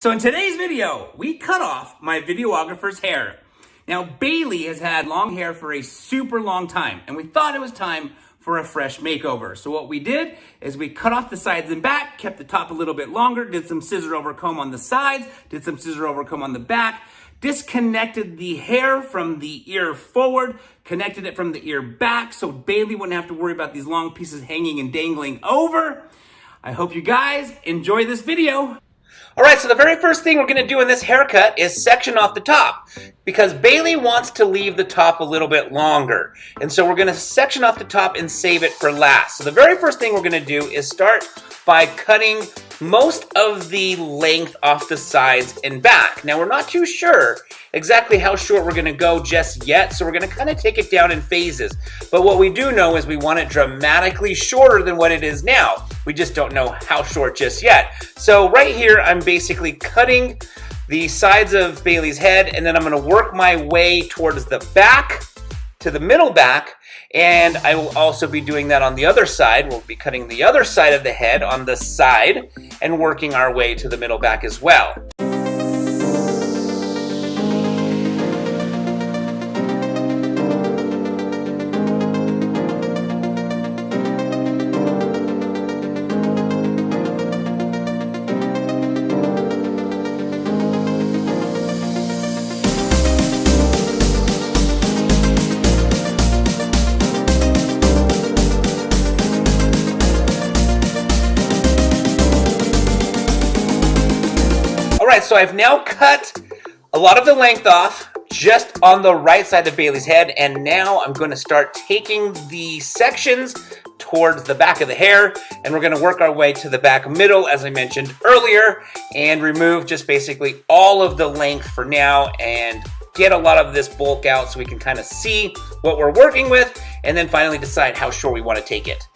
So in today's video, we cut off my videographer's hair. Now Bailey has had long hair for a super long time, and we thought it was time for a fresh makeover. So what we did is we cut off the sides and back, kept the top a little bit longer, did some scissor over comb on the sides, did some scissor over comb on the back, disconnected the hair from the ear forward, connected it from the ear back so Bailey wouldn't have to worry about these long pieces hanging and dangling over. I hope you guys enjoy this video. All right, so the very first thing we're gonna do in this haircut is section off the top because Bailey wants to leave the top a little bit longer. And so we're gonna section off the top and save it for last. So the very first thing we're gonna do is start by cutting most of the length off the sides and back. Now we're not too sure exactly how short we're gonna go just yet, so we're gonna kind of take it down in phases. But what we do know is we want it dramatically shorter than what it is now. We just don't know how short just yet. So right here, I'm basically cutting the sides of Bailey's head, and then I'm gonna work my way towards the back, to the middle back, and I will also be doing that on the other side. We'll be cutting the other side of the head on the side and working our way to the middle back as well. Alright, so I've now cut a lot of the length off just on the right side of Bailey's head, and now I'm going to start taking the sections towards the back of the hair, and we're going to work our way to the back middle, as I mentioned earlier, and remove just basically all of the length for now and get a lot of this bulk out so we can kind of see what we're working with, and then finally decide how short we want to take it.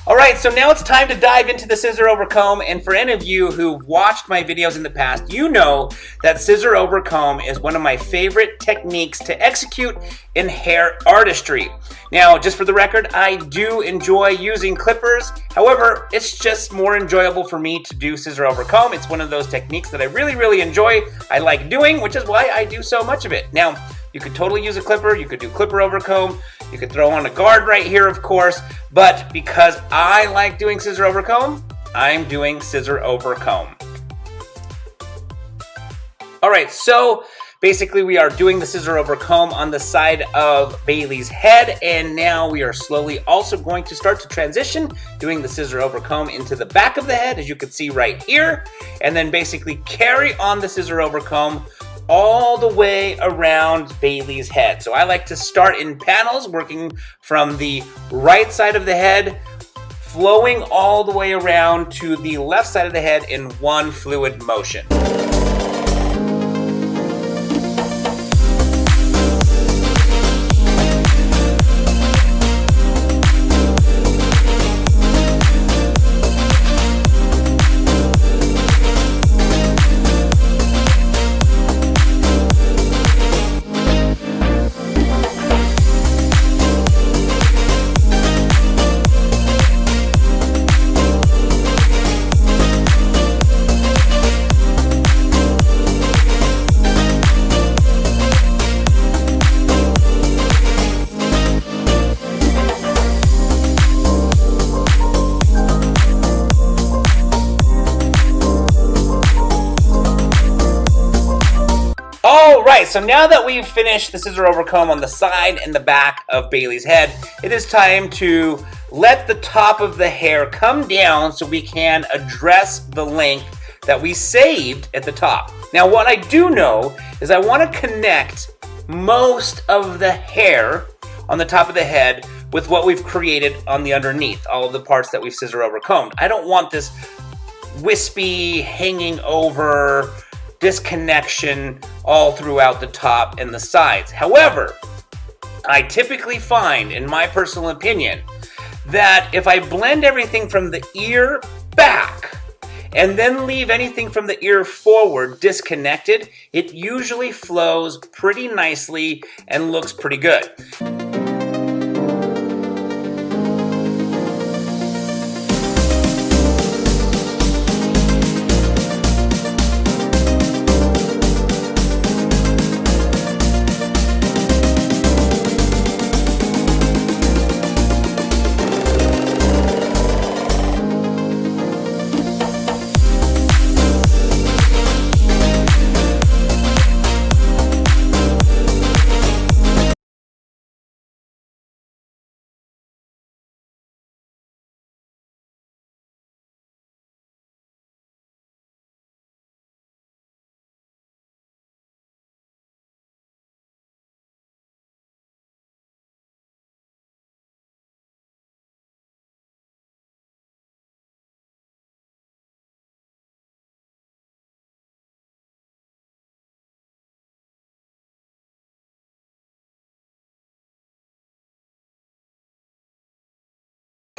Alright, so now it's time to dive into the scissor over comb, and for any of you who've watched my videos in the past, you know that scissor over comb is one of my favorite techniques to execute in hair artistry. Now, just for the record, I do enjoy using clippers. However, it's just more enjoyable for me to do scissor over comb. It's one of those techniques that I really enjoy, I like doing, which is why I do so much of it. Now, you could totally use a clipper, you could do clipper over comb, you could throw on a guard right here, of course, but because I like doing scissor over comb, I'm doing scissor over comb. Alright, so basically we are doing the scissor over comb on the side of Bailey's head, and now we are slowly also going to start to transition, doing the scissor over comb into the back of the head, as you can see right here, and then basically carry on the scissor over comb all the way around Bailey's head. So I like to start in panels, working from the right side of the head, flowing all the way around to the left side of the head in one fluid motion. All right, so now that we've finished the scissor over comb on the side and the back of Bailey's head, it is time to let the top of the hair come down so we can address the length that we saved at the top. Now, what I do know is I want to connect most of the hair on the top of the head with what we've created on the underneath, all of the parts that we've scissor over combed. I don't want this wispy, hanging over disconnection all throughout the top and the sides. However, I typically find, in my personal opinion, that if I blend everything from the ear back and then leave anything from the ear forward disconnected, it usually flows pretty nicely and looks pretty good.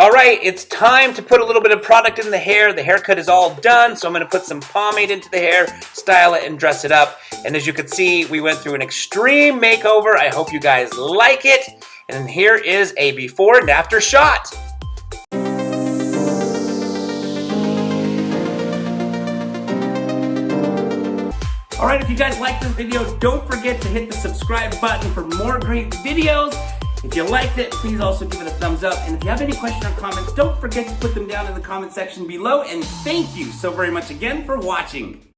All right, it's time to put a little bit of product in the hair. The haircut is all done, so I'm going to put some pomade into the hair, style it, and dress it up. And as you can see, we went through an extreme makeover. I hope you guys like it. And here is a before and after shot. All right, if you guys liked this video, don't forget to hit the subscribe button for more great videos. If you liked it, please also give it a thumbs up. And if you have any questions or comments, don't forget to put them down in the comment section below. And thank you so very much again for watching.